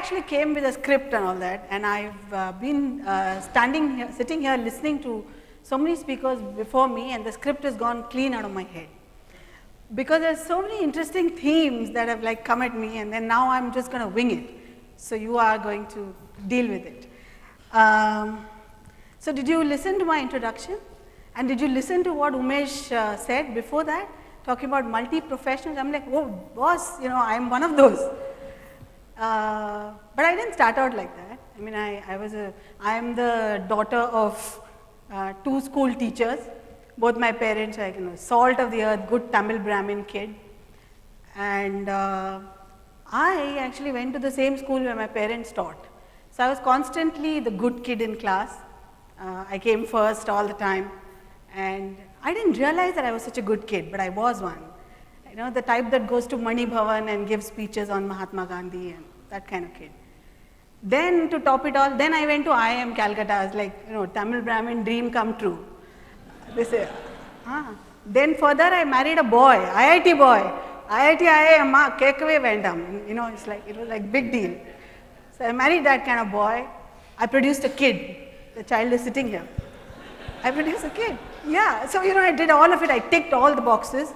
actually came with a script and all that, and I've been sitting here listening to so many speakers before me, and the script has gone clean out of my head. Because there's so many interesting themes that have like come at me, and then now I'm just going to wing it. So you are going to deal with it. So did you listen to my introduction? And did you listen to what Umesh said before that, talking about multi-professionals? I'm like, oh boss, you know, I'm one of those. But I didn't start out like that. I mean, I am the daughter of 2 school teachers. Both my parents are, you know, salt of the earth, good Tamil Brahmin kid. And I actually went to the same school where my parents taught. So I was constantly the good kid in class. I came first all the time. And I didn't realize that I was such a good kid, but I was one. You know, the type that goes to Mani Bhavan and gives speeches on Mahatma Gandhi and that kind of kid. Then to top it all, then I went to IIM Calcutta. I was like, you know, Tamil Brahmin dream come true. They say, Then further I married a boy, IIT boy. IIT, amma, kekave vendam. You know, it was like big deal. So I married that kind of boy. I produced a kid. The child is sitting here. I produced a kid. Yeah, so you know, I did all of it. I ticked all the boxes.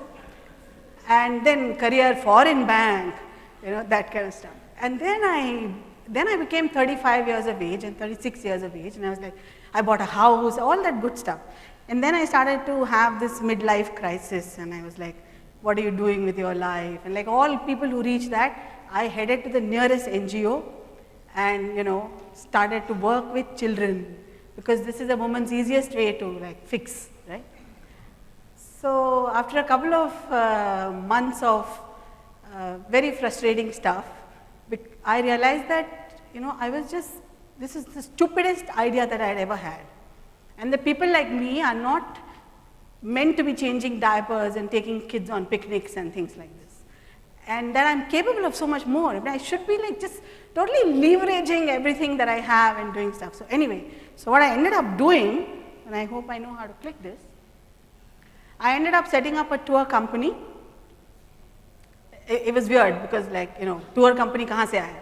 And then career, foreign bank, you know, that kind of stuff. And then I became 35 years of age and 36 years of age, and I was like, I bought a house, all that good stuff. And then I started to have this midlife crisis, and I was like, what are you doing with your life? And like all people who reach that, I headed to the nearest NGO and, you know, started to work with children, because this is a woman's easiest way to like fix, right? So after a couple of months of very frustrating stuff, I realized that, you know, this is the stupidest idea that I had ever had. And the people like me are not meant to be changing diapers and taking kids on picnics and things like this. And that I'm capable of so much more. I mean, I should be like just totally leveraging everything that I have and doing stuff. So anyway, so what I ended up doing, and I hope I know how to click this, I ended up setting up a tour company. It was weird because, like, you know, tour company kahan se aaya?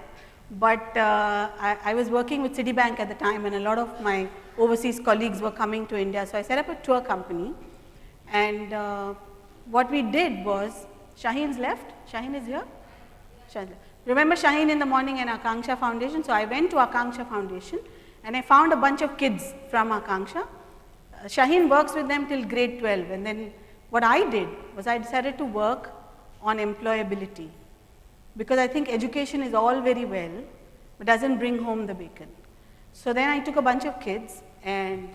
But I was working with Citibank at the time, and a lot of my overseas colleagues were coming to India. So I set up a tour company, and what we did was, Shaheen's left. Shaheen is here. Remember Shaheen in the morning and Akanksha Foundation? So I went to Akanksha Foundation, and I found a bunch of kids from Akanksha. Shaheen works with them till grade 12, and then what I did was I decided to work on employability, because I think education is all very well, but doesn't bring home the bacon. So then I took a bunch of kids, and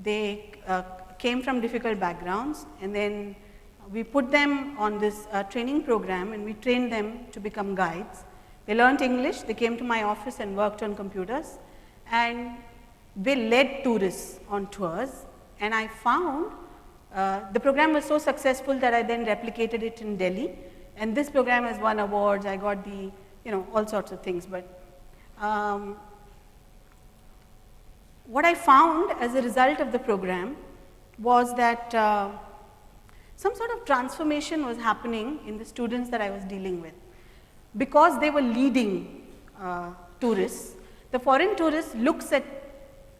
they came from difficult backgrounds, and then we put them on this training program, and we trained them to become guides. They learned English, they came to my office and worked on computers, and they led tourists on tours, and I found the program was so successful that I then replicated it in Delhi, and this program has won awards. I got the, you know, all sorts of things. But what I found as a result of the program was that some sort of transformation was happening in the students that I was dealing with, because they were leading tourists. The foreign tourist looks at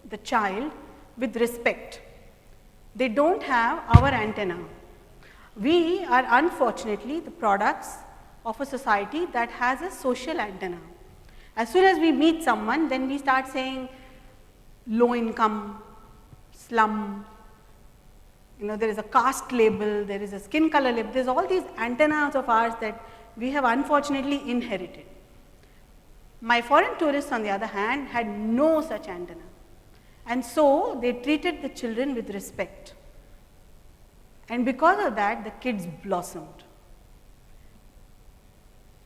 the child with respect. They don't have our antenna. We are unfortunately the products of a society that has a social antenna. As soon as we meet someone, then we start saying low income, slum, you know, there is a caste label, there is a skin color label, there's all these antennas of ours that we have unfortunately inherited. My foreign tourists, on the other hand, had no such antenna. And so they treated the children with respect. And because of that, the kids blossomed.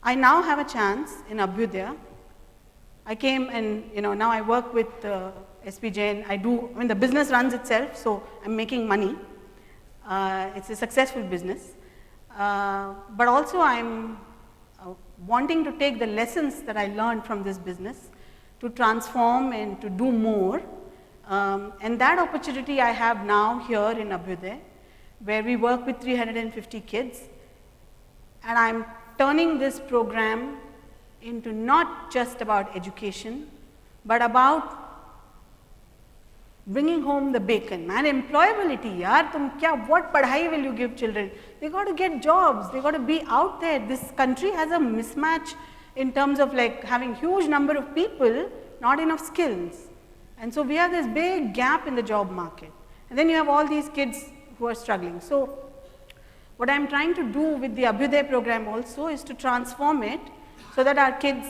I now have a chance in Abhyudaya. I came and, you know, now I work with SP Jain. I mean, the business runs itself, so I'm making money. It's a successful business. But also I'm wanting to take the lessons that I learned from this business to transform and to do more. And that opportunity I have now here in Abhyudaya, where we work with 350 kids, and I'm turning this program into not just about education, but about bringing home the bacon and employability. Yaar, what padhai will you give children? They got to get jobs, they got to be out there. This country has a mismatch in terms of like having huge number of people, not enough skills. And so we have this big gap in the job market. And then you have all these kids who are struggling. So what I am trying to do with the Abhyuday program also is to transform it so that our kids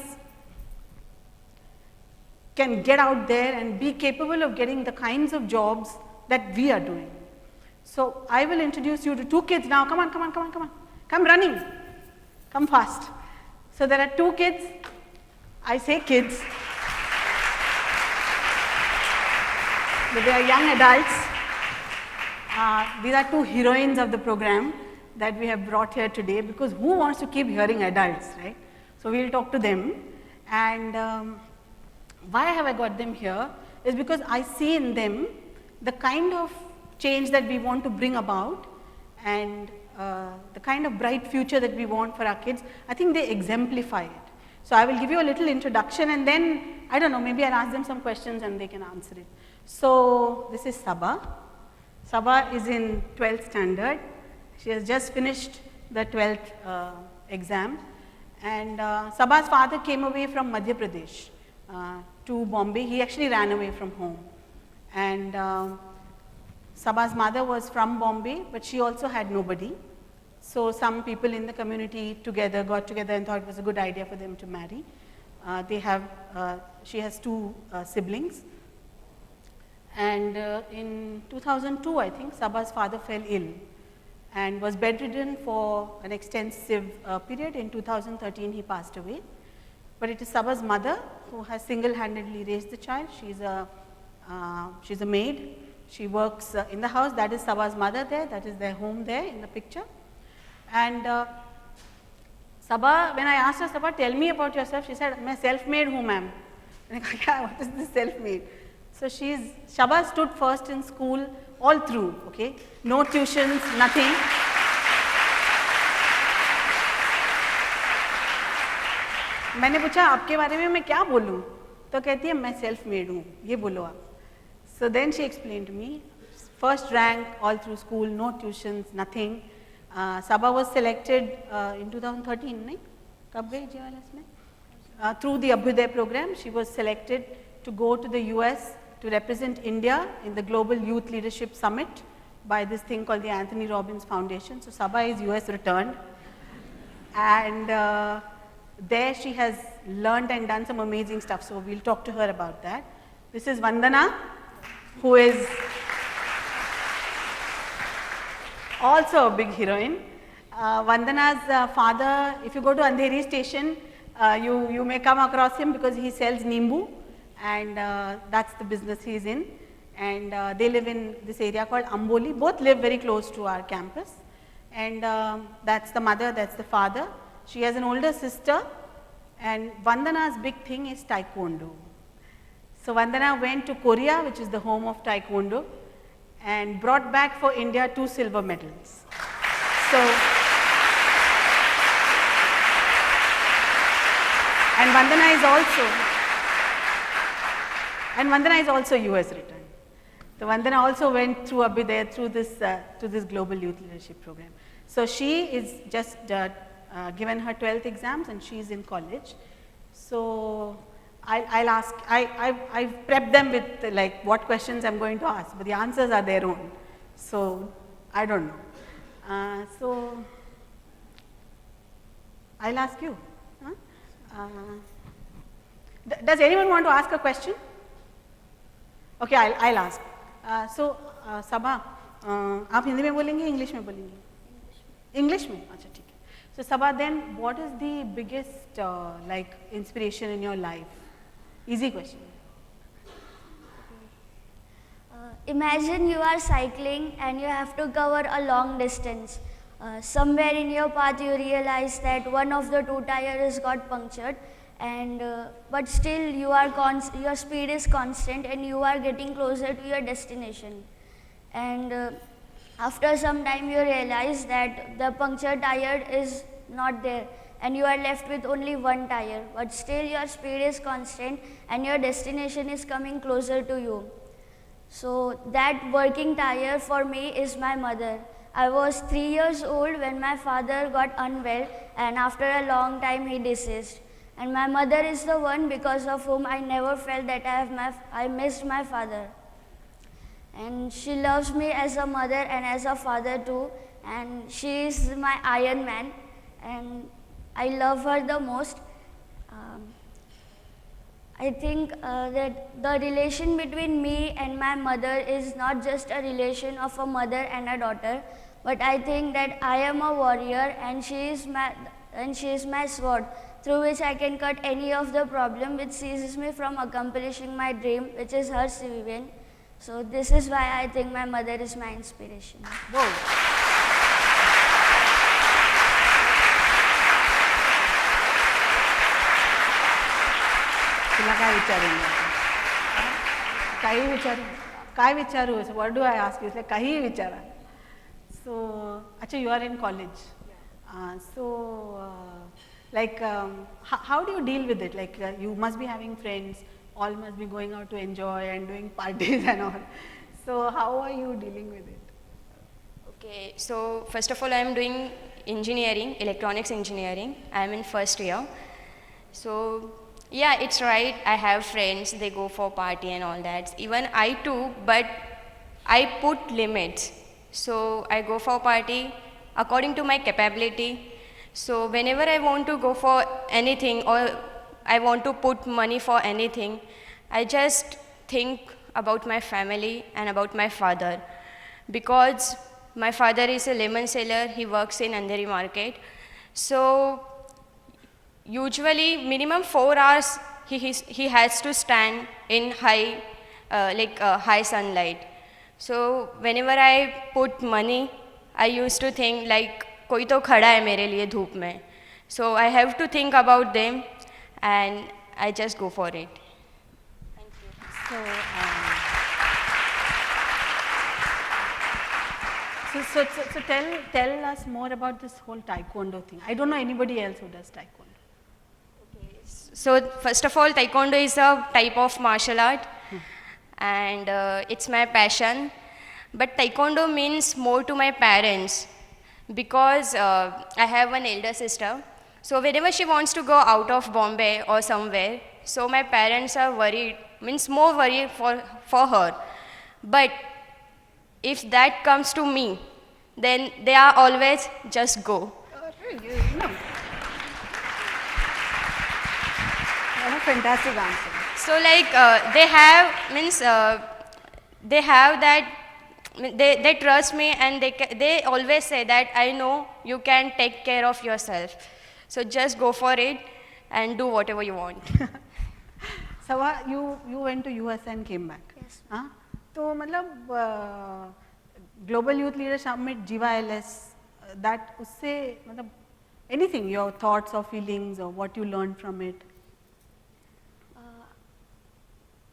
can get out there and be capable of getting the kinds of jobs that we are doing. So I will introduce you to two kids now. Come on, come on, come on, come on. Come running. Come fast. So there are two kids. I say kids. But they are young adults. These are two heroines of the program that we have brought here today, because who wants to keep hearing adults, right? So we will talk to them. And why have I got them here is because I see in them the kind of change that we want to bring about, and the kind of bright future that we want for our kids. I think they exemplify it. So I will give you a little introduction, and then I don't know, maybe I'll ask them some questions and they can answer it. So this is Sabha. Sabha is in 12th standard. She has just finished the 12th exam, and Sabha's father came away from Madhya Pradesh to Bombay. He actually ran away from home, and Sabha's mother was from Bombay, but she also had nobody. So some people in the community got together and thought it was a good idea for them to marry. She has two siblings, and in 2002, I think, Sabha's father fell ill and was bedridden for an extensive period. In 2013, he passed away. But it is Sabha's mother who has single-handedly raised the child. She's a maid. She works in the house. That is Sabha's mother there. That is their home there in the picture. And Sabha, when I asked her, Sabha, tell me about yourself, she said, I'm self-made hu, ma'am. And I go, yeah, what is this self-made? So Sabha stood first in school all through, okay? No tuitions, nothing. मैंने पूछा आपके बारे में मैं क्या बोलूँ, तो कहती है मैं सेल्फ मेड हूँ, ये बोलो आप. So then she explained to me, first rank all through school, no tuitions, nothing. Sabha was selected in 2013, नहीं? कब गई JLS में? Through the Abhyuday program, she was selected to go to the US to represent India in the Global Youth Leadership Summit by this thing called the Anthony Robbins Foundation. So Sabha is US returned, and there she has learned and done some amazing stuff. So we'll talk to her about that. This is Vandana, who is also a big heroine. Vandana's father, if you go to Andheri station, you may come across him because he sells Nimbu, and that's the business he is in. And they live in this area called Amboli. Both live very close to our campus. And that's the mother, that's the father. She has an older sister, and Vandana's big thing is Taekwondo. So Vandana went to Korea, which is the home of Taekwondo, and brought back for India 2 silver medals. So, and Vandana is also US returned. So Vandana also went through Abhyuday through this Global Youth Leadership Program. So she is just given her 12th exams and she is in college. So I'll ask, I've prepped them with like what questions I'm going to ask, but the answers are their own. So I don't know. So I'll ask you. Does anyone want to ask a question? Okay, I'll ask. Sabha, आप हिंदी में बोलेंगे, English में बोलेंगे? English में, अच्छा ठीक है. So Sabha, then what is the biggest like inspiration in your life? Easy question. Imagine you are cycling and you have to cover a long distance. Somewhere in your path you realize that one of the 2 tires got punctured, and but still your speed is constant and you are getting closer to your destination. And after some time you realize that the punctured tire is not there, and you are left with only one tire, but still your speed is constant and your destination is coming closer to you. So that working tire for me is my mother. I was 3 years old when my father got unwell, and after a long time he deceased. And my mother is the one because of whom I never felt that I missed my father. And she loves me as a mother and as a father too, and she is my Iron Man, and I love her the most. I think that the relation between me and my mother is not just a relation of a mother and a daughter, but I think that I am a warrior and she is my sword, through which I can cut any of the problem which ceases me from accomplishing my dream, which is her civilian. So this is why I think my mother is my inspiration. Whoa. तुला काय विचारू काही विचारू काय विचारू what do I ask you काहीही विचारा so अच्छा you are in college so like how do you deal with it like you must be having friends all must be going out to enjoy and doing parties and all so how are you dealing with it? Okay, so first of all I am doing engineering, electronics engineering. I am in first year. So yeah, it's right, I have friends, they go for party and all that. Even I too, but I put limits. So I go for party according to my capability. So whenever I want to go for anything or I want to put money for anything, I just think about my family and about my father. Because my father is a lemon seller, he works in Andheri market. So usually minimum 4 hours he has to stand in high sunlight. So whenever I put money, I used to think like कोई तो खड़ा है मेरे लिए धूप में. So I have to think about them and I just go for it. Thank you. So tell us more about this whole taekwondo thing. I don't know anybody else who does taekwondo. Okay. So first of all, taekwondo is a type of martial art, and it's my passion. But taekwondo means more to my parents because I have an elder sister. So whenever she wants to go out of Bombay or somewhere, so my parents are worried, means more worried for her. But if that comes to me, then they are always just go. What a fantastic answer. So like they have that, they trust me and they always say that I know you can take care of yourself. So just go for it and do whatever you want. Sawa, you went to US and came back. Yes. हाँ तो मतलब Global Youth Leader Summit GYLS that उससे मतलब anything your thoughts or feelings or what you learned from it.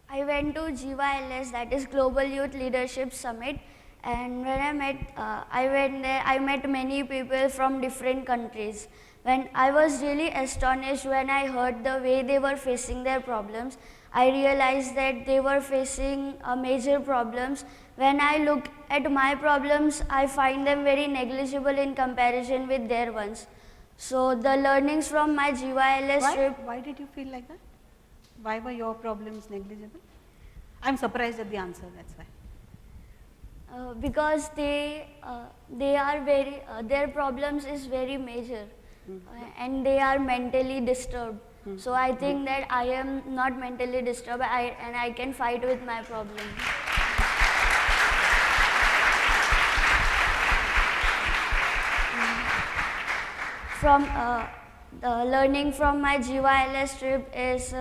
I went to GYLS, that is Global Youth Leadership Summit, and when I went there, I met many people from different countries. When I was really astonished when I heard the way they were facing their problems, I realized that they were facing major problems. When I look at my problems, I find them very negligible in comparison with their ones. So the learnings from my GYLS trip. Why did you feel like that? Why were your problems negligible? I'm surprised at the answer, that's why. Because they are very, their problems is very major, and they are mentally disturbed. So I think that I am not mentally disturbed, and I can fight with my problem. From the learning from my GYLS trip is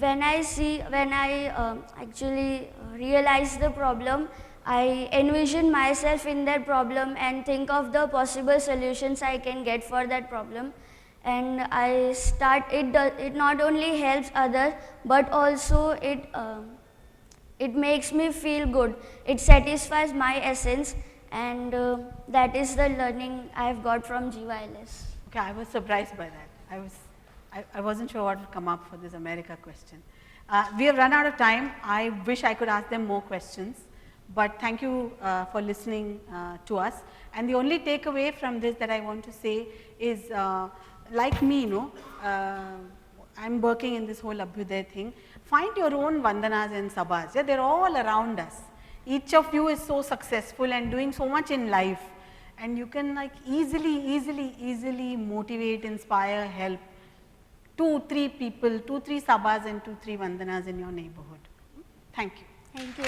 when I actually realize the problem, I envision myself in that problem and think of the possible solutions I can get for that problem. And I start, it not only helps others, but also it makes me feel good. It satisfies my essence, and that is the learning I have got from GYLS. Okay, I was surprised by that. I wasn't sure what would come up for this America question. We have run out of time. I wish I could ask them more questions, but thank you for listening to us. And the only takeaway from this that I want to say is, like me, I'm working in this whole Abhyuday thing. Find your own Vandanas and Sabhas. Yeah, they're all around us. Each of you is so successful and doing so much in life, and you can like easily motivate, inspire, help 2-3 people, 2-3 Sabhas and 2-3 Vandanas in your neighborhood. Thank you. Thank you.